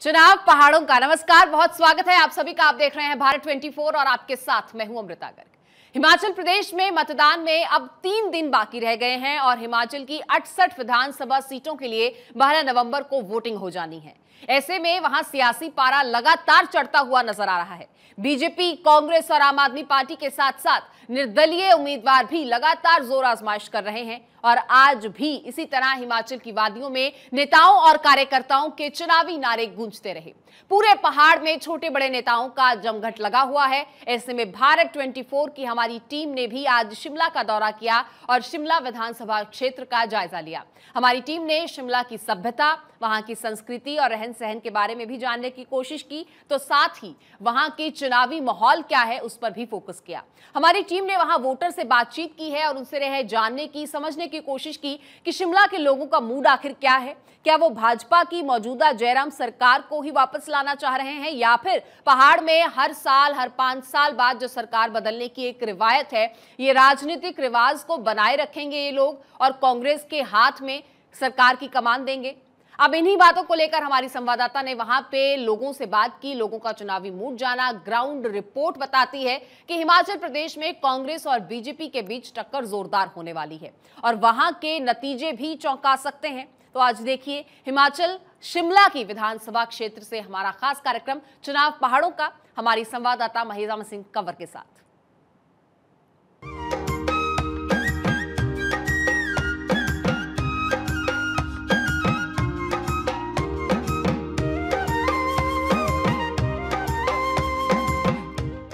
चुनाव पहाड़ों का नमस्कार, बहुत स्वागत है आप सभी का। आप देख रहे हैं भारत 24 और आपके साथ मैं हूं अमृता गर्ग। हिमाचल प्रदेश में मतदान में अब 3 दिन बाकी रह गए हैं और हिमाचल की 68 विधानसभा सीटों के लिए 12 नवंबर को वोटिंग हो जानी है। ऐसे में वहां सियासी पारा लगातार चढ़ता हुआ नजर आ रहा है। बीजेपी, कांग्रेस और आम आदमी पार्टी के साथ साथ निर्दलीय उम्मीदवार भी लगातार जोर आजमाइश कर रहे हैं और आज भी इसी तरह हिमाचल की वादियों में नेताओं और कार्यकर्ताओं के चुनावी नारे गूंजते रहे। पूरे पहाड़ में छोटे बड़े नेताओं का जमघट लगा हुआ है। ऐसे में भारत 24 की हमारी टीम ने भी आज शिमला का दौरा किया और शिमला विधानसभा क्षेत्र का जायजा लिया। हमारी टीम ने शिमला की सभ्यता, वहां की संस्कृति और रहन सहन के बारे में भी जानने की कोशिश की, तो साथ ही वहां की चुनावी माहौल क्या है उस पर भी फोकस किया। हमारी टीम ने वहां वोटर से बातचीत की है और उनसे रहे जानने की, समझने की कोशिश की कि शिमला के लोगों का मूड आखिर क्या है। क्या वो भाजपा की मौजूदा जयराम सरकार को ही वापस लाना चाह रहे हैं या फिर पहाड़ में हर साल, हर 5 साल बाद जो सरकार बदलने की एक रिवायत है, ये राजनीतिक रिवाज को बनाए रखेंगे ये लोग और कांग्रेस के हाथ में सरकार की कमान देंगे। अब इन्हीं बातों को लेकर हमारी संवाददाता ने वहां पे लोगों से बात की, लोगों का चुनावी मूड जाना। ग्राउंड रिपोर्ट बताती है कि हिमाचल प्रदेश में कांग्रेस और बीजेपी के बीच टक्कर जोरदार होने वाली है और वहां के नतीजे भी चौंका सकते हैं। तो आज देखिए हिमाचल शिमला की विधानसभा क्षेत्र से हमारा खास कार्यक्रम चुनाव पहाड़ों का, हमारी संवाददाता महिजाम सिंह कंवर के साथ।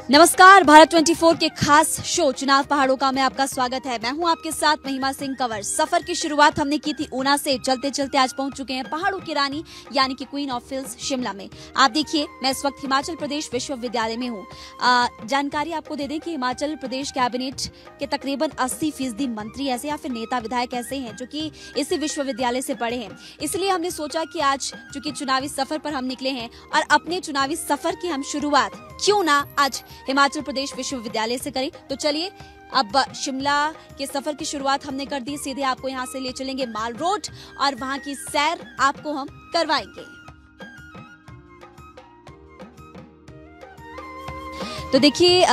नमस्कार, भारत 24 के खास शो चुनाव पहाड़ों का में आपका स्वागत है। मैं हूं आपके साथ महिमा सिंह कंवर। सफर की शुरुआत हमने की थी ऊना से। चलते चलते आज पहुंच चुके हैं पहाड़ों की रानी यानी कि क्वीन ऑफ हिल्स शिमला में। आप देखिए, मैं इस वक्त हिमाचल प्रदेश विश्वविद्यालय में हूं। जानकारी आपको दे दें कि हिमाचल प्रदेश कैबिनेट के तकरीबन 80% मंत्री ऐसे या फिर नेता विधायक ऐसे हैं जो कि इसी विश्वविद्यालय से पढ़े हैं। इसलिए हमने सोचा कि आज चूंकि चुनावी सफर पर हम निकले हैं और अपने चुनावी सफर की हम शुरुआत क्यों ना आज हिमाचल प्रदेश विश्वविद्यालय से करें। तो चलिए, अब शिमला के सफर की शुरुआत हमने कर दी। सीधे आपको यहाँ से ले चलेंगे माल रोड और वहाँ की सैर आपको हम करवाएंगे। तो देखिए,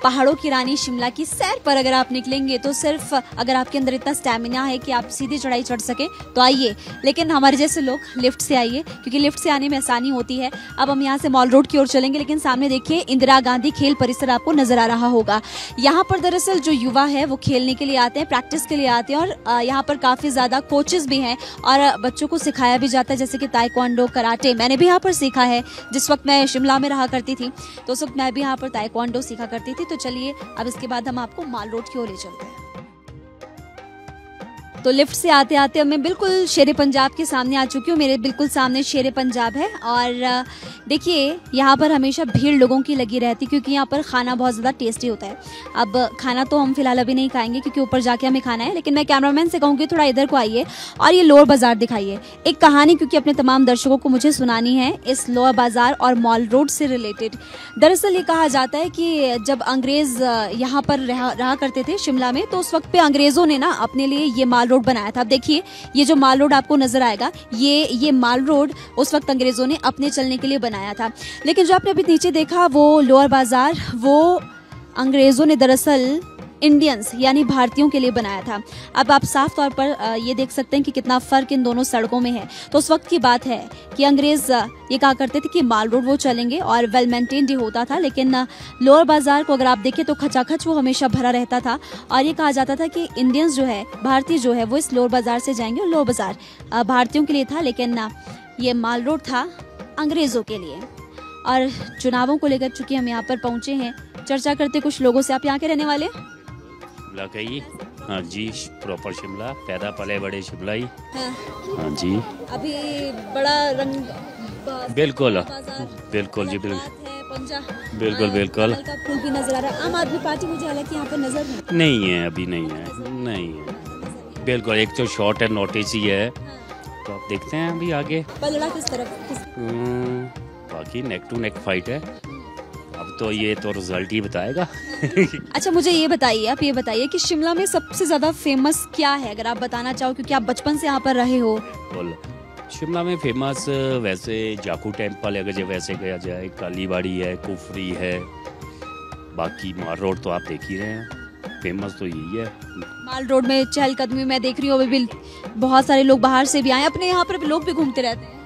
पहाड़ों की रानी शिमला की सैर पर अगर आप निकलेंगे तो सिर्फ अगर आपके अंदर इतना स्टैमिना है कि आप सीधी चढ़ाई चढ़ सके तो आइए, लेकिन हमारे जैसे लोग लिफ्ट से आइए क्योंकि लिफ्ट से आने में आसानी होती है। अब हम यहाँ से मॉल रोड की ओर चलेंगे, लेकिन सामने देखिए इंदिरा गांधी खेल परिसर आपको नजर आ रहा होगा। यहाँ पर दरअसल जो युवा है वो खेलने के लिए आते हैं, प्रैक्टिस के लिए आते हैं और यहाँ पर काफी ज्यादा कोचेस भी हैं और बच्चों को सिखाया भी जाता है, जैसे कि ताइक्वांडो, कराटे। मैंने भी यहाँ पर सीखा है। जिस वक्त मैं शिमला में रहा करती थी तो उस वक्त मैं भी यहाँ पर ताइक्वांडो सीखा करती थी। तो चलिए, अब इसके बाद हम आपको माल रोड की ओर ले चलते हैं। तो लिफ्ट से आते आते मैं बिल्कुल शेरे पंजाब के सामने आ चुकी हूँ। मेरे बिल्कुल सामने शेरे पंजाब है और देखिए यहाँ पर हमेशा भीड़ लोगों की लगी रहती है क्योंकि यहाँ पर खाना बहुत ज़्यादा टेस्टी होता है। अब खाना तो हम फिलहाल अभी नहीं खाएंगे क्योंकि ऊपर जाके हमें खाना है, लेकिन मैं कैमरामैन से कहूँगी थोड़ा इधर को आइए और ये लोअर बाजार दिखाइए। एक कहानी क्योंकि अपने तमाम दर्शकों को मुझे सुनानी है इस लोअर बाजार और मॉल रोड से रिलेटेड। दरअसल ये कहा जाता है कि जब अंग्रेज यहाँ पर रहा करते थे शिमला में, तो उस वक्त पे अंग्रेजों ने ना अपने लिए ये माल रोड बनाया था। अब देखिए, ये जो माल रोड आपको नजर आएगा, ये माल रोड उस वक्त अंग्रेजों ने अपने चलने के लिए बनाया था। लेकिन जो आपने अभी नीचे देखा वो लोअर बाजार, वो अंग्रेजों ने दरअसल इंडियंस यानी भारतीयों के लिए बनाया था। अब आप साफ तौर पर ये देख सकते हैं कि कितना फर्क इन दोनों सड़कों में है। तो उस वक्त की बात है कि अंग्रेज ये कहा करते थे कि माल रोड वो चलेंगे और वेल मेंटेन्ड ही होता था, लेकिन लोअर बाजार को अगर आप देखें तो खचाखच वो हमेशा भरा रहता था और ये कहा जाता था कि इंडियंस जो है, भारतीय जो है, वो इस लोअर बाजार से जाएंगे और लोअर बाजार भारतीयों के लिए था, लेकिन ये माल रोड था अंग्रेजों के लिए। और चुनावों को लेकर चूंकि हम यहाँ पर पहुंचे हैं, चर्चा करते कुछ लोगों से। आप यहाँ के रहने वाले? शिमला का ही। हाँ जी, प्रॉपर शिमला, पैदा पले बड़े शिमला ही। हाँ जी। अभी बड़ा रंग बिल्कुल बिल्कुल जी, बिल्कुल बिल्कुल फूल भी नजर आ रहा है। आम आदमी पार्टी मुझे हालांकि यहाँ पर नजर नहीं है, अभी नहीं है। बिल्कुल, एक तो शॉर्ट एंड नोटिस ही है, तो आप देखते हैं अभी आगे। पलड़ा किस तरफ? बाकी नेक टू नेक फाइट है। अब तो ये तो रिजल्ट ही बताएगा। अच्छा, मुझे ये बताइए, आप ये बताइए कि शिमला में सबसे ज्यादा फेमस क्या है, अगर आप बताना चाहो, क्योंकि आप बचपन से यहाँ पर रहे हो। शिमला में फेमस वैसे जाखू टेम्पल है, अगर जब वैसे गया जाए, कालीबाड़ी है, कुफरी है, बाकी माल रोड तो आप देख ही रहे हैं, फेमस तो यही है। माल रोड में चहलकदमी मैं देख रही हूँ, अभी भी बहुत सारे लोग बाहर से भी आए, अपने यहाँ पर लोग भी घूमते रहते हैं।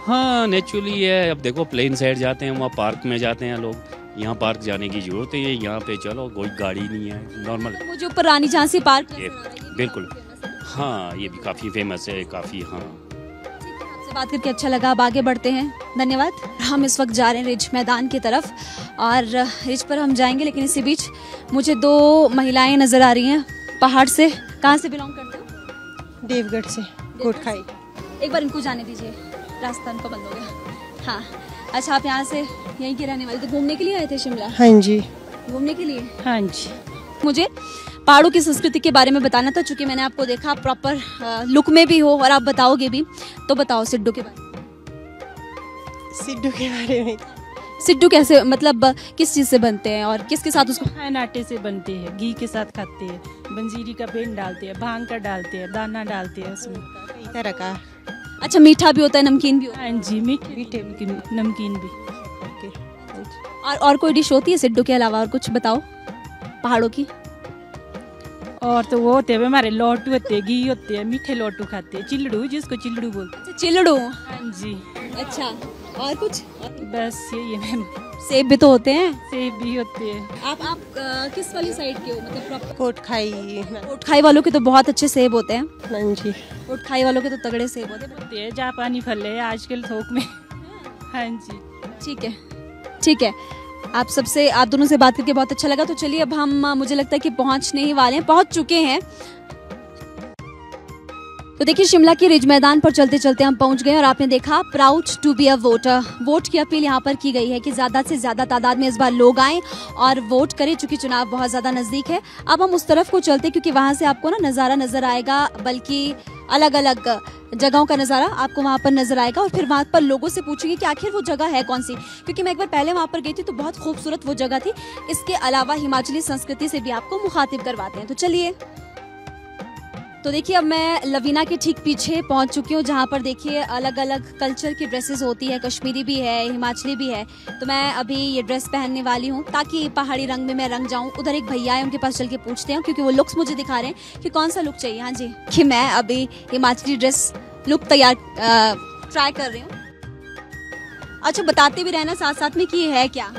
हाँ नेचुरली है। अब देखो प्लेन साइड जाते हैं, वहाँ पार्क में जाते हैं लोग, यहाँ पार्क जाने की जरूरत है, यहाँ पे चलो कोई गाड़ी नहीं है, नॉर्मल। मुझे ऊपर रानी झांसी पार्क बिल्कुल, हाँ ये भी काफ़ी फेमस है, काफ़ी। हाँ आपसे बात करके अच्छा लगा, अब आगे बढ़ते हैं, धन्यवाद। हम इस वक्त जा रहे हैं रिज मैदान की तरफ और रिज पर हम जाएंगे, लेकिन इसी बीच मुझे 2 महिलाएं नजर आ रही हैं पहाड़ से। कहाँ से बिलोंग करते हो? देवगढ़ से, कोटखाई। एक बार इनको जाने दीजिए, रास्ता इनका बंद हो गया। हाँ अच्छा, आप यहाँ से यहीं के रहने वाले, तो घूमने के लिए आए थे शिमला? हाँ जी। घूमने के लिए? हाँ जी। मुझे पहाड़ों की संस्कृति के बारे में बताना था, चूंकि मैंने आपको देखा प्रॉपर लुक में भी हो और आप बताओगे भी, तो बताओ सिड्डू के बारे में। सिड्डू के बारे में? सिड्डू कैसे, मतलब किस चीज़ से बनते हैं और किसके साथ उसको? खान आटे से बनते हैं, घी के साथ खाते हैं, बंजीरी का पेन डालते हैं, भांग का डालते हैं, दाना डालते हैं उसमें, कई तरह का। अच्छा, मीठा भी होता है, नमकीन भी होता है? हाँ जी, मीठे नमकीन भी। और कोई डिश होती है सिड्डू के अलावा, और कुछ बताओ पहाड़ों की। और तो वो होते हैं हमारे लोटू, होते हैं घी होते हैं, मीठे लोटू खाते हैं, चिल्लड़ू, जिसको चिल्लड़ू बोलते हैं। अच्छा, चिल्लड़ू। हाँ जी। अच्छा, और कुछ? बस यही है मैम। सेब भी तो होते हैं? सेब भी होते हैं। आप किस वाली साइड के हो, मतलब? कोटखाई। कोटखाई वालों के तो बहुत अच्छे सेब होते हैं। हाँ जी। कोटखाई वालों के तो तगड़े सेब होते हैं। जापानी फल है आजकल थोक में। हाँ जी। ठीक है, ठीक है। आप दोनों से बात करके बहुत अच्छा लगा। तो चलिए अब हम, मुझे लगता है कि पहुंचने ही वाले हैं, पहुंच चुके हैं। तो देखिए शिमला के रिज मैदान पर चलते चलते हम पहुंच गए और आपने देखा proud to be a voter. Vote की अपील यहाँ पर की गई है कि ज्यादा से ज्यादा तादाद में इस बार लोग आएं और वोट करें, चूंकि चुनाव बहुत ज्यादा नजदीक है। अब हम उस तरफ को चलते, क्योंकि वहां से आपको ना नजारा नजर आएगा, बल्कि अलग अलग जगहों का नज़ारा आपको वहाँ पर नजर आएगा। और फिर वहाँ पर लोगों से पूछेंगे कि आखिर वो जगह है कौन सी, क्योंकि मैं एक बार पहले वहाँ पर गई थी तो बहुत खूबसूरत वो जगह थी। इसके अलावा हिमाचली संस्कृति से भी आपको मुखातिब करवाते हैं। तो चलिए, तो देखिए अब मैं लवीना के ठीक पीछे पहुंच चुकी हूँ, जहाँ पर देखिए अलग अलग कल्चर की ड्रेसेस होती है, कश्मीरी भी है, हिमाचली भी है। तो मैं अभी ये ड्रेस पहनने वाली हूँ ताकि पहाड़ी रंग में मैं रंग जाऊँ। उधर एक भैया है, उनके पास चल के पूछते हैं, क्योंकि वो लुक्स मुझे दिखा रहे हैं कि कौन सा लुक चाहिए। हाँ जी, कि मैं अभी हिमाचली ड्रेस लुक तैयार ट्राई कर रही हूँ। अच्छा, बताते भी रहना साथ साथ में कि ये है क्या?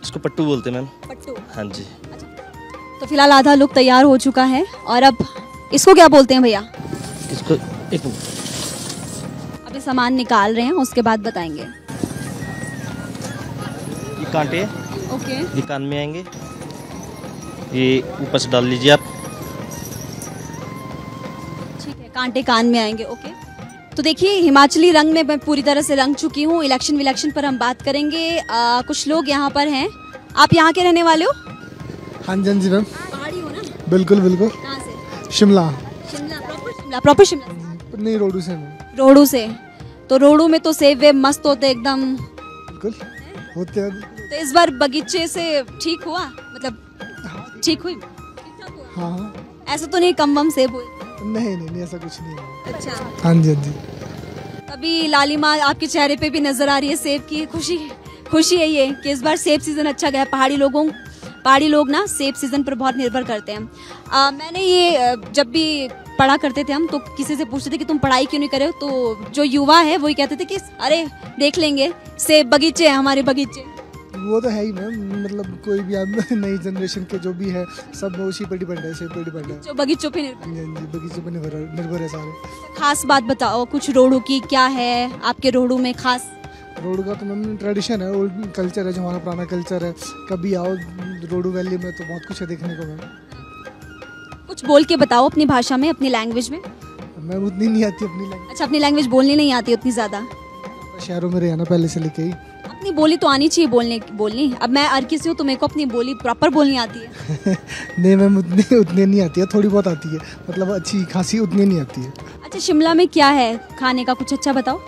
इसको पट्टू बोलते हैं मैम। पट्टू? हाँ जी। अच्छा, तो फिलहाल आधा लुक तैयार हो चुका है और अब इसको क्या बोलते हैं भैया? इसको एक मिनट, अभी सामान निकाल रहे हैं, उसके बाद बताएंगे। ये कांटे ओके, ये कान में आएंगे, ये ऊपर से डाल लीजिए आप। ठीक है, कांटे कान में आएंगे। ओके, तो देखिए हिमाचली रंग में मैं पूरी तरह से रंग चुकी हूँ। इलेक्शन विलेक्शन पर हम बात करेंगे। कुछ लोग यहाँ पर हैं। आप यहाँ के रहने वाले हो? हाँ जी, हाँ जी मैम। पहाड़ी हो ना? बिल्कुल बिल्कुल। कहाँ से? शिमला। शिमला प्रॉपर? शिमला प्रॉपर? शिमला नहीं, रोडू से मैम। रोडू से? तो रोडू में तो सेब वेब मस्त होते एकदम। बिल्कुल होते हैं। तो इस बार बगीचे से ठीक हुआ, मतलब ठीक हुई? हाँ हाँ। ऐसा तो नहीं कम वम सेब हुए? नहीं नहीं नहीं, ऐसा कुछ नहीं है। अच्छा, हाँ जी, हाँ जी। अभी लालिमा आपके चेहरे पे भी नजर आ रही है सेब की खुशी है ये कि इस बार सेब सीजन अच्छा गया। पहाड़ी लोग ना सेब सीजन पर बहुत निर्भर करते हैं। मैंने ये जब भी पढ़ा करते थे हम, तो किसी से पूछते थे कि तुम पढ़ाई क्यों नहीं करे हो, तो जो युवा है वही कहते थे कि अरे देख लेंगे, सेब बगीचे हैं हमारे बगीचे। वो तो है ही मैम, मतलब कोई भी आदमी नई जनरेशन के जो भी है सब उसी पर डिपेंड है, सेब पर डिपेंड है। जो बगीचों पे निर्भर। हाँ जी, बगीचे पर निर्भर है सारे। खास बात बताओ कुछ रोडू की, क्या है आपके रोडू में खास? रोडू का तो मैम ट्रेडिशन है, ओल्ड कल्चर है, जो हमारा पुराना कल्चर है। कभी आओ रोडू वैली में तो बहुत कुछ है देखने को मैम। कुछ बोल के बताओ अपनी भाषा में, अपनी लैंग्वेज में। मैम उतनी नहीं आती अपनी लैंग्वेज। अच्छा, अपनी लैंग्वेज बोलनी नहीं आती उतनी ज्यादा? शहरों में रहना पहले से लेके ही। अपनी बोली तो आनी चाहिए बोलनी। अब मैं हर किसी हूँ तो मेरे को अपनी बोली प्रॉपर बोलनी आती है। नहीं मैम, उतनी नहीं आती है, थोड़ी बहुत आती है, मतलब अच्छी खासी उतनी नहीं आती है। अच्छा, शिमला में क्या है खाने का, कुछ अच्छा बताओ।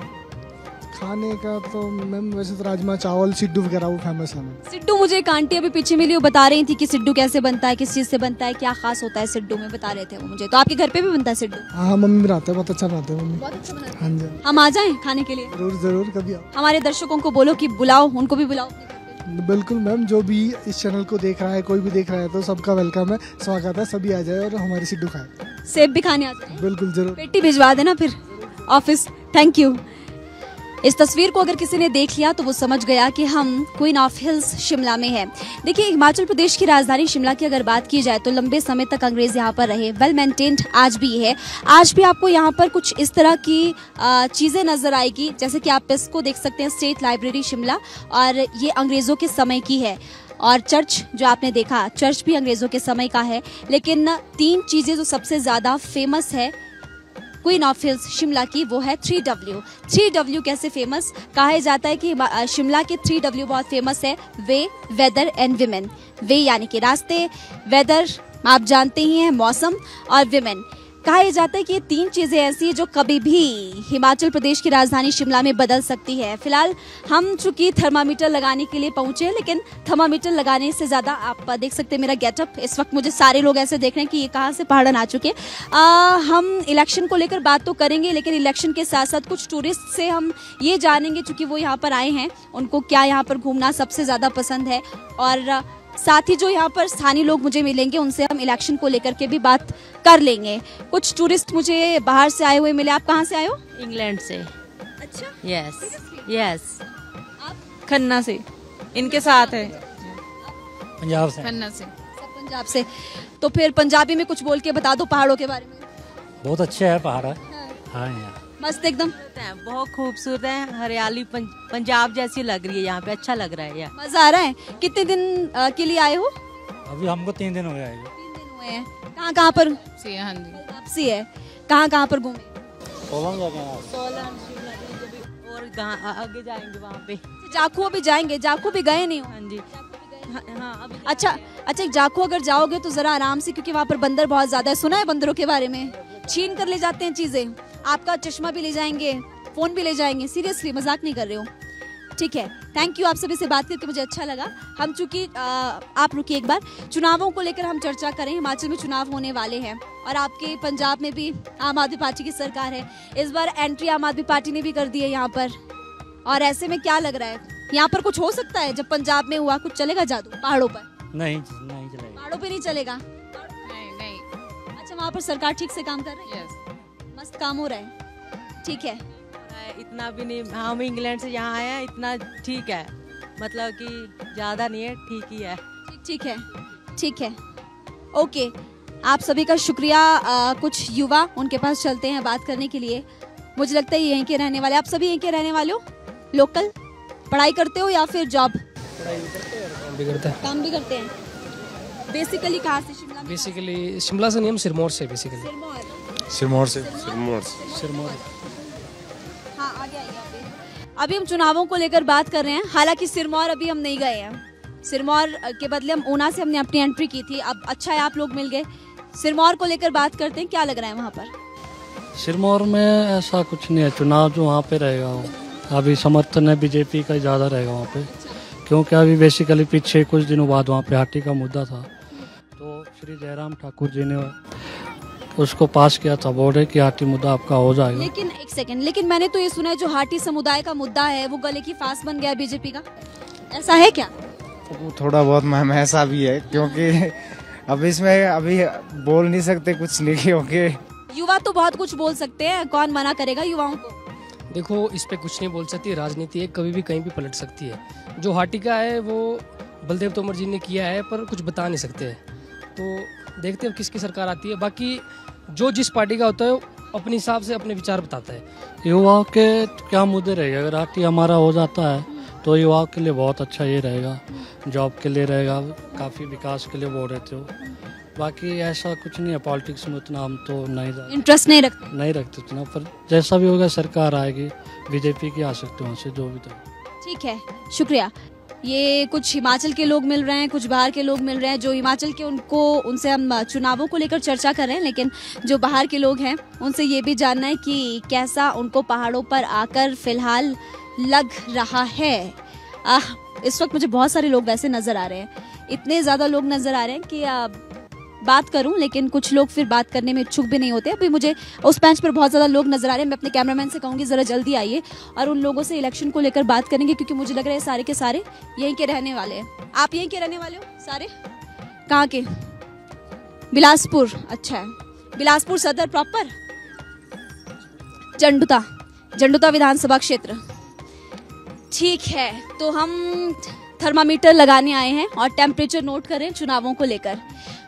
खाने का तो मैम वैसे तो राजमा चावल सिड्डू वगैरह वो फेमस है मैम। सिड्डू, मुझे एक आंटी अभी पीछे मिली, वो बता रही थी कि सिड्डू कैसे बनता है, किस चीज़ से बनता है, क्या खास होता है सिड्डू में, बता रहे थे वो मुझे। तो आपके घर पे भी बनता है सिड्डू? हाँ मम्मी बनाते हैं, बहुत अच्छा बनाते हैं मम्मी। बहुत अच्छा बनाते हैं। हाँ जी, हम आ जाएं खाने के लिए? जरूर जरूर, कभी आओ। हमारे दर्शकों को बोलो कि बुलाओ, उनको भी बुलाओ। बिल्कुल मैम, जो भी इस चैनल को देख रहा है, कोई भी देख रहा है तो सबका वेलकम है, स्वागत है, सभी आ जाए और हमारी सिड्डू खाए। सेब भी खाने आ जाए? बिल्कुल जरूर। पेटी भिजवा देना फिर ऑफिस। Thank you. इस तस्वीर को अगर किसी ने देख लिया तो वो समझ गया कि हम क्वीन ऑफ हिल्स शिमला में हैं। देखिए, हिमाचल प्रदेश की राजधानी शिमला की अगर बात की जाए तो लंबे समय तक अंग्रेज यहाँ पर रहे, वेल मेंटेन्ड आज भी है। आज भी आपको यहाँ पर कुछ इस तरह की चीज़ें नजर आएगी, जैसे कि आप इसको देख सकते हैं, स्टेट लाइब्रेरी शिमला, और ये अंग्रेज़ों के समय की है। और चर्च जो आपने देखा, चर्च भी अंग्रेज़ों के समय का है। लेकिन 3 चीज़ें जो सबसे ज़्यादा फेमस है क्वीन ऑफ हिल्स शिमला की, वो है 3W। 3W कैसे फेमस? कहा जाता है कि शिमला के 3W बहुत फेमस है, वे, वेदर एंड विमेन। वे यानी कि रास्ते, वेदर आप जानते ही हैं मौसम, और विमेन। कहा जाता है कि ये 3 चीज़ें ऐसी हैं जो कभी भी हिमाचल प्रदेश की राजधानी शिमला में बदल सकती है। फिलहाल हम चूंकि थर्मामीटर लगाने के लिए पहुंचे, लेकिन थर्मामीटर लगाने से ज़्यादा आप देख सकते हैं मेरा गेटअप। इस वक्त मुझे सारे लोग ऐसे देख रहे हैं कि ये कहाँ से पहाड़न आ चुके हैं। हम इलेक्शन को लेकर बात तो करेंगे, लेकिन इलेक्शन के साथ साथ कुछ टूरिस्ट से हम ये जानेंगे, चूँकि वो यहाँ पर आए हैं, उनको क्या यहाँ पर घूमना सबसे ज़्यादा पसंद है। और साथ ही जो यहाँ पर स्थानीय लोग मुझे मिलेंगे, उनसे हम इलेक्शन को लेकर के भी बात कर लेंगे। कुछ टूरिस्ट मुझे बाहर से आए हुए मिले। आप कहाँ से आए हो? इंग्लैंड से। अच्छा, यस यस। खन्ना से इनके साथ है। पंजाब से। खन्ना से। सब पंजाब से। तो फिर पंजाबी में कुछ बोल के बता दो पहाड़ों के बारे में। बहुत अच्छे है पहाड़ है। हाँ यार, मस्त एकदम, बहुत खूबसूरत है, हरियाली पंजाब जैसी लग रही है यहाँ पे, अच्छा लग रहा है यार। मजा आ रहा है। कितने दिन के लिए आए हो? अभी हमको 3 दिन हो गए। 3 दिन हुए हैं। कहाँ पर? हाँ जी। वापसी है। कहाँ पर घूमे? सोलन जाके और आगे जाएंगे वहाँ पे। जाखू भी जाएंगे? जाखू भी गए नहीं हो? हाँ जी। हाँ अभी। अच्छा, जाखू अगर जाओगे तो जरा आराम से, क्योंकि वहाँ पर बंदर बहुत ज्यादा है। सुना है बंदरों के बारे में? छीन कर ले जाते हैं चीजें, आपका चश्मा भी ले जाएंगे, फोन भी ले जाएंगे। सीरियसली, मजाक नहीं कर रहे हो। ठीक है, थैंक यू। आप सभी से बात करके मुझे अच्छा लगा। हम चूंकि आप रुकिए एक बार, चुनावों को लेकर हम चर्चा करें। हिमाचल में चुनाव होने वाले हैं और आपके पंजाब में भी आम आदमी पार्टी की सरकार है। इस बार एंट्री आम आदमी पार्टी ने भी कर दी है यहाँ पर। और ऐसे में क्या लग रहा है, यहाँ पर कुछ हो सकता है? जब पंजाब में हुआ, कुछ चलेगा जादू पहाड़ों पर? नहीं चलेगा। पहाड़ों पे नहीं चलेगा? नहीं। अच्छा, वहाँ पर सरकार ठीक से काम कर रही है? यस। मस्त काम हो रहा है। ठीक है। इतना भी नहीं, हम इंग्लैंड से यहाँ आए हैं, इतना ठीक है, मतलब कि ज़्यादा नहीं है, ठीक ही है। ठीक है। ओके, आप सभी का शुक्रिया। कुछ युवा, उनके पास चलते हैं बात करने के लिए। मुझे लगता है यहीं के रहने वाले। आप सभी यहीं के रहने वाले हो? लोकल? पढ़ाई करते हो या फिर जॉब? पढ़ाई भी करते हैं और काम भी करते हैं। काम भी करते हैं। बेसिकली कहाँ से? शिमला में? बेसिकली शिमला से नहीं, हम सिरमौर से बेसिकली। सिरमौर से। सिरमौर। हाँ, आगे आइए अभी हम चुनावों को लेकर बात कर रहे हैं। हालांकि सिरमौर अभी हम नहीं गए हैं। सिरमौर के बदले हम ऊना से हमने अपनी एंट्री की थी। अब अच्छा है आप लोग मिल गए। सिरमौर को लेकर बात करते हैं, क्या लग रहा है वहाँ पर? सिरमौर में ऐसा कुछ नहीं है। चुनाव जो वहाँ पे रहेगा, अभी समर्थन है बीजेपी का ज़्यादा रहेगा वहाँ पे, क्योंकि अभी बेसिकली पीछे कुछ दिनों बाद वहाँ पे हाटी का मुद्दा था, तो श्री जयराम ठाकुर जी ने उसको पास किया था, बोर्ड है कि हाटी मुद्दा आपका हो जाएगा। लेकिन एक सेकंड, लेकिन मैंने तो ये सुना है जो हाटी समुदाय का मुद्दा है वो गले की फांस बन गया बीजेपी का, ऐसा है क्या? वो थोड़ा बहुत मैम ऐसा भी है, क्योंकि अब इसमें अभी बोल नहीं सकते कुछ नहीं, क्योंकि युवा तो बहुत कुछ बोल सकते हैं, कौन मना करेगा युवाओं को? देखो, इस पे कुछ नहीं बोल सकती, राजनीति है, कभी भी कहीं भी पलट सकती है। जो हाटी का है वो बलदेव तोमर जी ने किया है, पर कुछ बता नहीं सकते, तो देखते हैं किसकी सरकार आती है। बाकी जो जिस पार्टी का होता है अपने हिसाब से अपने विचार बताता है। युवाओं के क्या मुद्दे रहेगा, अगर हाटी हमारा हो जाता है तो युवाओं के लिए बहुत अच्छा ये रहेगा, जॉब के लिए रहेगा, काफ़ी विकास के लिए बोल रहे थे वो। बाकी ऐसा कुछ नहीं है, पॉलिटिक्स में उतना हम तो इंटरेस्ट नहीं रखते उतना, पर जैसा भी होगा सरकार आएगी, बीजेपी की आ सकते हैं वहाँ से जो भी तो। ठीक है, शुक्रिया। ये कुछ हिमाचल के लोग मिल रहे हैं, कुछ बाहर के लोग मिल रहे हैं। जो हिमाचल के उनसे हम चुनावों को लेकर चर्चा कर रहे हैं, लेकिन जो बाहर के लोग हैं उनसे ये भी जानना है कि कैसा उनको पहाड़ों पर आकर फिलहाल लग रहा है। इस वक्त मुझे बहुत सारे लोग वैसे नजर आ रहे हैं, इतने ज्यादा लोग नजर आ रहे हैं कि बात करूं, लेकिन कुछ लोग फिर बात करने में इच्छुक भी नहीं होते। अभी मुझे उस बेंच पर बहुत ज़्यादा लोग नजर आ रहे हैं। मैं अपने कैमरामैन से कहूँगी ज़रा जल्दी आइए और उन लोगों से इलेक्शन को लेकर बात करेंगे, क्योंकि मुझे लग रहा है सारे के सारे यहीं के रहने वाले हैं। आप यहीं के रहने वाले हो सारे? कहाँ के? बिलासपुर। अच्छा है, बिलासपुर सदर प्रॉपर। जंडुता विधानसभा क्षेत्र। ठीक है, तो हम थर्मामीटर लगाने आए हैं और टेम्परेचर नोट करें चुनावों को लेकर।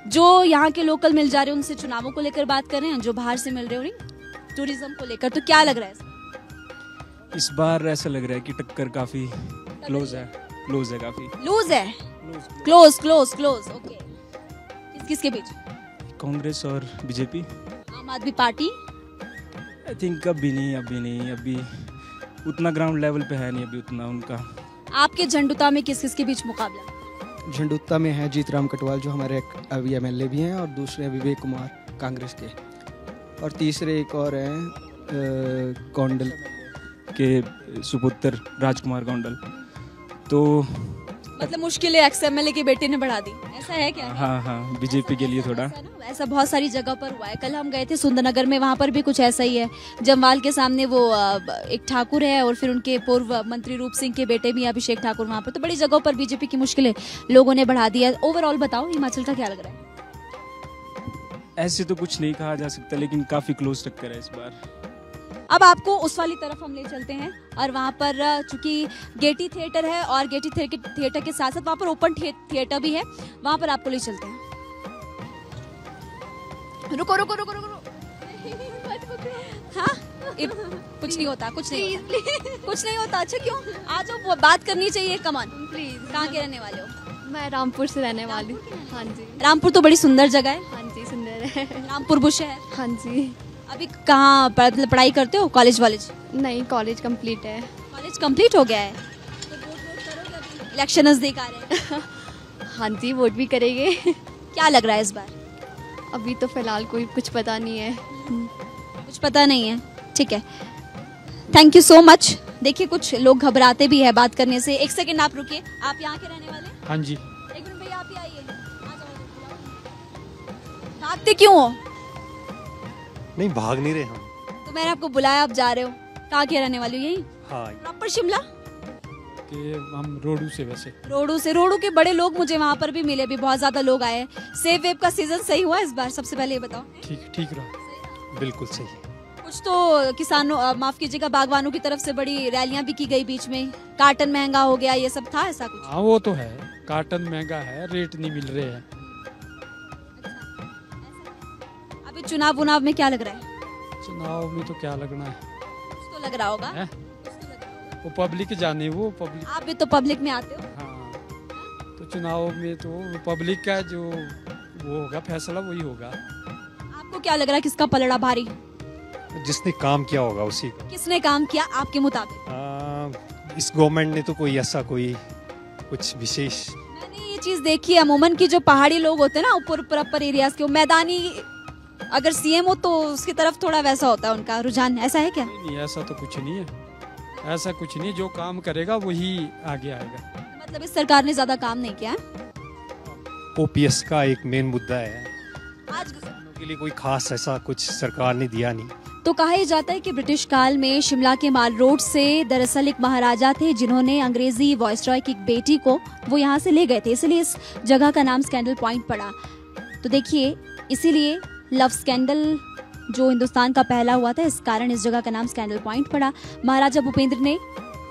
जो यहाँ के लोकल मिल जा रहे हैं उनसे चुनावों को लेकर बात कर रहे हैं, जो बाहर से मिल रहे हैं टूरिज्म को लेकर। तो क्या लग रहा है इस बार? ऐसा लग रहा है कि टक्कर काफी क्लोज है काफी। लूज है? क्लोज। ओके, किसके बीच? कांग्रेस और बीजेपी। आम आदमी पार्टी? आई थिंक अभी नहीं, उतना ग्राउंड लेवल पे है नहीं अभी उतना उनका। आपके झंडुता में किसके बीच मुकाबला? झंडुता में है जीतराम कटवाल, जो हमारे अभी एमएलए भी हैं, और दूसरे विवेक कुमार कांग्रेस के, और तीसरे एक और हैं गोंडल के सुपुत्र राजकुमार गोंडल। तो मतलब मुश्किल है, एक्स एमएलए के बेटे ने बढ़ा दी, ऐसा है क्या? हाँ, बीजेपी के लिए थोड़ा ऐसा बहुत सारी जगह पर हुआ है। कल हम गए थे सुंदरनगर में, वहाँ पर भी कुछ ऐसा ही है। जमवाल के सामने वो एक ठाकुर है और फिर उनके पूर्व मंत्री रूप सिंह के बेटे भी अभिषेक ठाकुर वहाँ पर। तो बड़ी जगहों पर बीजेपी की मुश्किलें लोगों ने बढ़ा दी है। ओवरऑल बताओ हिमाचल का क्या लग रहा है? ऐसे तो कुछ नहीं कहा जा सकता, लेकिन काफी क्लोज टक्कर है इस बार। अब आपको उस वाली तरफ हम ले चलते हैं, और वहाँ पर चूंकि गेटी थिएटर है और गेटी थिएटर के साथ साथ वहाँ पर ओपन थिएटर भी है, वहाँ पर आपको ले चलते हैं। रुको। हाँ, कुछ नहीं होता। कुछ नहीं होता। अच्छा क्यों? आ जाओ, बात करनी चाहिए। कमान प्लीज। कहाँ के रहने वाले हो? मैं रामपुर से रहने वाली हूँ। हाँ जी। रामपुर तो बड़ी सुंदर जगह है। हाँ जी, सुंदर है। रामपुर बुश है। हाँ जी। अभी कहाँ पढ़ाई करते हो? कॉलेज? नहीं, कॉलेज कंप्लीट है। कॉलेज कंप्लीट हो गया है, तो वोट करोगे? अभी इलेक्शन नजदीक आ रहे हैं। हाँ जी, वोट भी करेंगे। क्या लग रहा है इस बार? अभी तो फिलहाल कोई कुछ पता नहीं है। कुछ पता नहीं है, ठीक है। Thank you so much. देखिए कुछ लोग घबराते भी है बात करने से। एक सेकंड आप रुकिए। आप यहाँ के रहने वाले? हाँ जी। एक मिनट भैया, आप ही आइए। भागते क्यों हो? नहीं, भाग नहीं रहे हम। तो मैंने आपको बुलाया, आप जा रहे हो। कहाँ के रहने वाले हो? यही? हाँ। प्रॉपर शिमला कि हम रोडू से। वैसे रोडू के बड़े लोग मुझे वहाँ पर भी मिले। अभी बहुत ज्यादा लोग आए। सेब वेब का सीजन सही हुआ इस बार? सबसे पहले ये बताओ। ठीक रहा, बिल्कुल सही। कुछ तो किसानों, माफ कीजिएगा, बागवानों की तरफ से बड़ी रैलियां भी की गई बीच में। कार्टन महंगा हो गया, ये सब था ऐसा कुछ? हाँ, वो तो है। कार्टन महंगा है, रेट नहीं मिल रहे हैं। अभी चुनाव में क्या लग रहा है? चुनाव में तो क्या लगना है, कुछ तो लग रहा होगा। वो पब्लिक जाने, वो पब्लिक। आप भी तो पब्लिक में आते हो। हाँ, तो चुनाव में तो पब्लिक का जो वो होगा फैसला, वही होगा। आपको क्या लग रहा है, किसका पलड़ा भारी? जिसने काम किया होगा उसी का। किसने काम किया आपके मुताबिक? इस गवर्नमेंट ने तो कोई ऐसा कोई कुछ विशेष। मैंने ये चीज देखी है अमूमन की, जो पहाड़ी लोग होते हैं ना, ऊपर एरियाज के, मैदानी अगर सीएम हो तो उसकी तरफ थोड़ा वैसा होता है उनका रुझान। ऐसा है क्या? नहीं, ऐसा तो कुछ नहीं है। ऐसा कुछ नहीं, जो काम करेगा वही आगे आएगा। मतलब इस सरकार ने ज्यादा काम नहीं किया है। ओपीएस का एक मेन मुद्दा है, आज के लिए कोई खास ऐसा कुछ सरकार ने दिया नहीं। तो कहा जाता है कि ब्रिटिश काल में शिमला के माल रोड से दरअसल एक महाराजा थे, जिन्होंने अंग्रेजी वॉइसरॉय की एक बेटी को वो यहाँ से ले गए थे, इसलिए इस जगह का नाम स्कैंडल पॉइंट पड़ा। तो देखिए, इसीलिए लव स्कैंडल जो हिंदुस्तान का पहला हुआ था, इस कारण इस जगह का नाम स्कैंडल पॉइंट पड़ा। महाराजा भूपेंद्र ने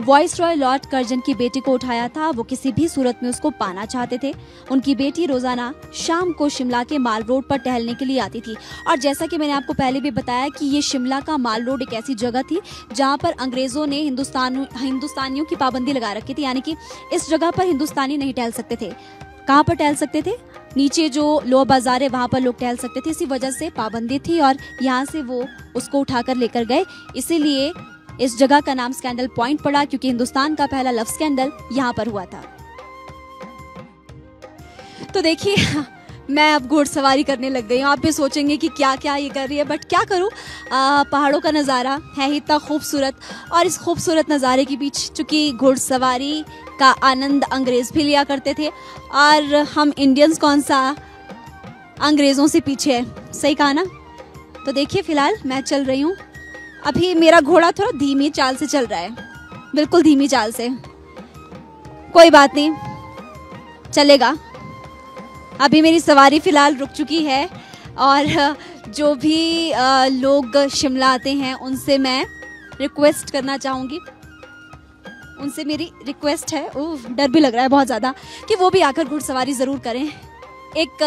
वॉइसरॉय लॉर्ड कर्जन की बेटी को उठाया था। वो किसी भी सूरत में उसको पाना चाहते थे। उनकी बेटी रोजाना शाम को शिमला के माल रोड पर टहलने के लिए आती थी। और जैसा कि मैंने आपको पहले भी बताया कि ये शिमला का माल रोड एक ऐसी जगह थी जहां पर अंग्रेजों ने हिंदुस्तानियों की पाबंदी लगा रखी थी, यानी कि इस जगह पर हिंदुस्तानी नहीं टहल सकते थे। कहाँ पर टहल सकते थे? नीचे जो लोअर बाजार है वहां पर लोग टहल सकते थे। इसी वजह से पाबंदी थी और यहाँ से वो उसको उठाकर लेकर गए। इसीलिए इस जगह का नाम स्कैंडल पॉइंट पड़ा, क्योंकि हिंदुस्तान का पहला लव स्कैंडल यहाँ पर हुआ था। तो देखिए, मैं अब घुड़सवारी करने लग गई हूँ। आप भी सोचेंगे कि क्या क्या ये कर रही है, बट क्या करूँ, पहाड़ों का नज़ारा है ही इतना खूबसूरत, और इस खूबसूरत नज़ारे के बीच चूँकि घुड़सवारी का आनंद अंग्रेज़ भी लिया करते थे, और हम इंडियंस कौन सा अंग्रेज़ों से पीछे है, सही कहा ना। तो देखिए फ़िलहाल मैं चल रही हूँ, अभी मेरा घोड़ा थोड़ा धीमी चाल से चल रहा है, बिल्कुल धीमी चाल से, कोई बात नहीं, चलेगा। अभी मेरी सवारी फ़िलहाल रुक चुकी है, और जो भी लोग शिमला आते हैं उनसे मैं रिक्वेस्ट करना चाहूँगी, उनसे मेरी रिक्वेस्ट है, डर भी लग रहा है बहुत ज़्यादा, कि वो भी आकर घुड़सवारी ज़रूर करें, एक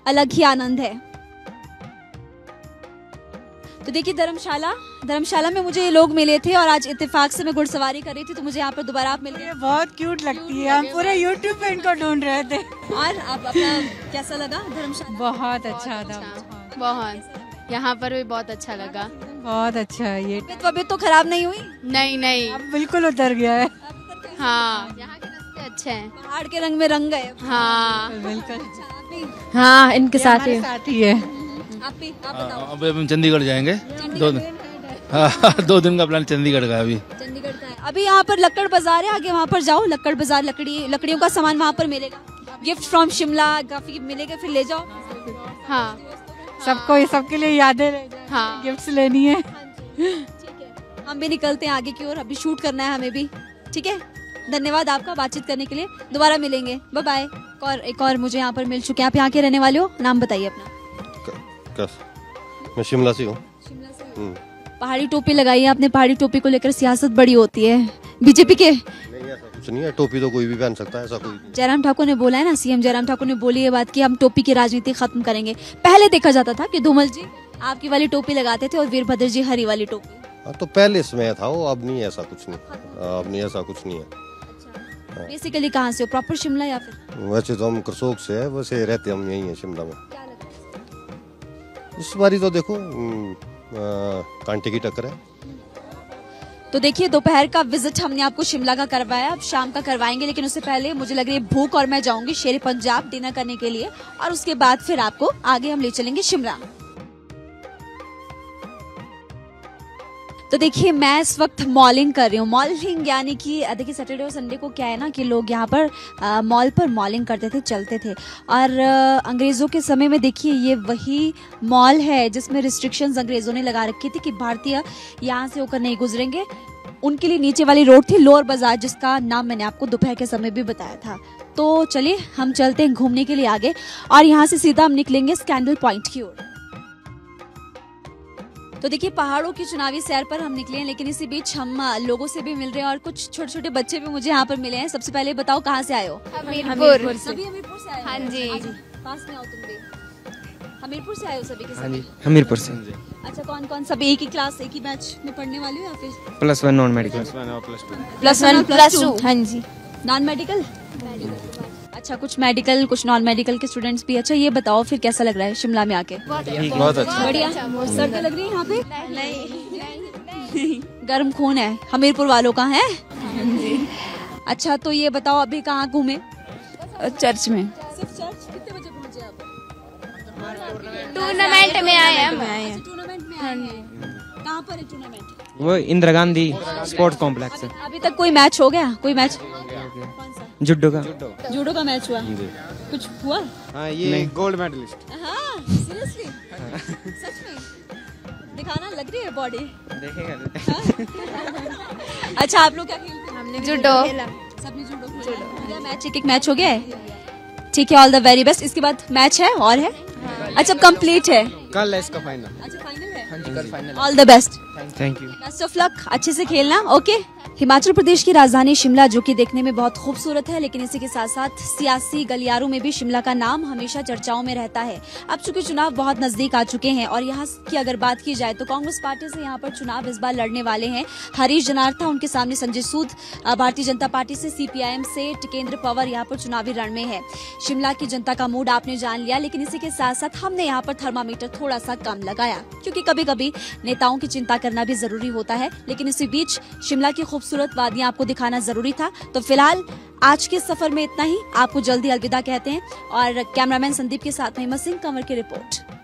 अलग ही आनंद है। तो देखिए धर्मशाला में मुझे ये लोग मिले थे, और आज इत्तेफाक से मैं घुड़सवारी कर रही थी, तो मुझे यहाँ पर दोबारा आप मिल गए। बहुत क्यूट लगती है, हम पूरे YouTube पे इनको ढूंढ रहे थे। और आप अपना कैसा लगा धर्मशाला? बहुत अच्छा था, बहुत, यहाँ पर भी बहुत अच्छा लगा। बहुत अच्छा है ये। तबीयत तो खराब नहीं हुई? नहीं, अब बिल्कुल उतर गया है। हाँ, यहाँ के रास्ते अच्छे हैं, पहाड़ के रंग में रंग गए। हाँ बिल्कुल। हाँ, इनके साथ ही है। आप बताओ। अब हम चंडीगढ़ जाएंगे, 2 दिन। हाँ, 2 दिन का प्लान चंडीगढ़ का। अभी चंडीगढ़ का है। अभी यहाँ पर लक्कड़ बाजार है, आगे वहाँ पर जाओ, लक्कड़ बाजार, लकड़ियों का सामान वहाँ पर मिलेगा, गिफ्ट फ्रॉम शिमला काफी मिलेगा, फिर ले जाओ। हाँ, सबके लिए यादें रह जाए। हाँ, गिफ्ट्स लेनी है। ठीक है, हम भी निकलते हैं आगे की ओर, अभी शूट करना है हमें भी। ठीक है, धन्यवाद आपका बातचीत करने के लिए, दोबारा मिलेंगे, बाय बाय। और एक और मुझे यहाँ पर मिल चुके हैं। आप यहाँ के रहने वाले हो? नाम बताइए अपना। मैं शिमला से हूँ। पहाड़ी टोपी लगाई है आपने, पहाड़ी टोपी को लेकर सियासत बड़ी होती है बीजेपी के? नहीं, ऐसा कुछ नहीं है, टोपी तो कोई भी पहन सकता है, ऐसा कोई नहीं। जयराम ठाकुर ने बोला है ना, सीएम जयराम ठाकुर ने बोली ये बात कि हम टोपी की राजनीति खत्म करेंगे। पहले देखा जाता था कि धूमल जी आपकी वाली टोपी लगाते थे और वीरभद्र जी हरी वाली टोपी। हाँ, तो पहले इसमें था वो, अब नहीं, ऐसा कुछ नहीं, अब नहीं, ऐसा कुछ नहीं है। बेसिकली कहाँ से हो, प्रॉपर शिमला या फिर? वैसे तो हम करसोग से है, वैसे रहते हम यही है शिमला में। इस बारी तो देखो कांटे की टक्कर है। तो देखिए दोपहर का विजिट हमने आपको शिमला का करवाया, अब शाम का करवाएंगे, लेकिन उससे पहले मुझे लग रही है भूख, और मैं जाऊंगी शेर पंजाब डिनर करने के लिए, और उसके बाद फिर आपको आगे हम ले चलेंगे शिमला। तो देखिए मैं इस वक्त मॉलिंग कर रही हूँ। मॉलिंग यानी कि देखिए सैटरडे और संडे को क्या है ना कि लोग यहाँ पर मॉल पर मॉलिंग करते थे, चलते थे, और अंग्रेज़ों के समय में देखिए ये वही मॉल है जिसमें रिस्ट्रिक्शंस अंग्रेज़ों ने लगा रखी थी कि भारतीय यहाँ से होकर नहीं गुजरेंगे। उनके लिए नीचे वाली रोड थी लोअर बाजार, जिसका नाम मैंने आपको दोपहर के समय भी बताया था। तो चलिए हम चलते हैं घूमने के लिए आगे, और यहाँ से सीधा हम निकलेंगे स्कैंडल पॉइंट की ओर। तो देखिए पहाड़ों की चुनावी सैर पर हम निकले हैं, लेकिन इसी बीच हम लोगों से भी मिल रहे हैं, और कुछ छोटे छोटे बच्चे भी मुझे यहाँ पर मिले हैं। सबसे पहले बताओ कहाँ से आए हो? हमीरपुर। सभी हमीरपुर से आए हो? हाँ जी। पास में आओ तुम भी। हमीरपुर से आए हो सभी के सभी? हाँ जी, हमीरपुर से। अच्छा, कौन कौन सब एक ही क्लास, एक ही बैच में पढ़ने वाले हो या फिर? +1 नॉन मेडिकल। +1 +2। हाँ जी। Non medical? अच्छा, कुछ मेडिकल कुछ नॉन मेडिकल के स्टूडेंट्स भी। अच्छा ये बताओ फिर कैसा लग रहा है शिमला में आके? बहुत अच्छा, बढ़िया। सर्दी लग रही है यहाँ पे? नहीं, गर्म खून है हमीरपुर वालों का है। अच्छा तो ये बताओ अभी कहाँ घूमे? चर्च में। सिर्फ चर्च? कितने बजे पहुँचे आप? टूर्नामेंट में आए हम। टूर्नामेंट में आए हैं। कहाँ पर है टूर्नामेंट? वो इंदिरा गांधी स्पोर्ट्स कॉम्प्लेक्स है। अभी तक कोई मैच हो गया? कोई मैच? जुडो का। जूडो का मैच हुआ? कुछ हुआ? हाँ, ये गोल्ड मेडलिस्ट। हाँ, सीरियसली? सच में? दिखाना, लग रही है बॉडी। देखेगा। अच्छा आप लोग क्या खेलते हैं? हमने जूडो। सबने जूडो खेला। मैच एक मैच हो गया है? ठीक है, ऑल द वेरी बेस्ट। इसके बाद मैच है और है? अच्छा कंप्लीट है? कल है इसका फाइनल। अच्छा फाइनल है? हाँ जी, कल final. All the best. Thank you. Best of luck, अच्छे से खेलना। ओके। हिमाचल प्रदेश की राजधानी शिमला जो कि देखने में बहुत खूबसूरत है, लेकिन इसी के साथ साथ सियासी गलियारों में भी शिमला का नाम हमेशा चर्चाओं में रहता है। अब चूंकि चुनाव बहुत नजदीक आ चुके हैं, और यहाँ की अगर बात की जाए तो कांग्रेस पार्टी से यहाँ पर चुनाव इस बार लड़ने वाले हैं हरीश जनार्था, उनके सामने संजय सूद, भारतीय जनता पार्टी से CPIM से टिकेंद्र पवर यहाँ पर चुनावी रण में है। शिमला की जनता का मूड आपने जान लिया, लेकिन इसी के साथ साथ हमने यहाँ पर थर्मामीटर थोड़ा सा कम लगाया, क्योंकि कभी कभी नेताओं की चिंता करना भी जरूरी होता है, लेकिन इसी बीच शिमला की खूबसूरत वादियां आपको दिखाना जरूरी था। तो फिलहाल आज के सफर में इतना ही, आपको जल्दी अलविदा कहते हैं और कैमरामैन संदीप के साथ में हिम्मत सिंह, कंवर की रिपोर्ट।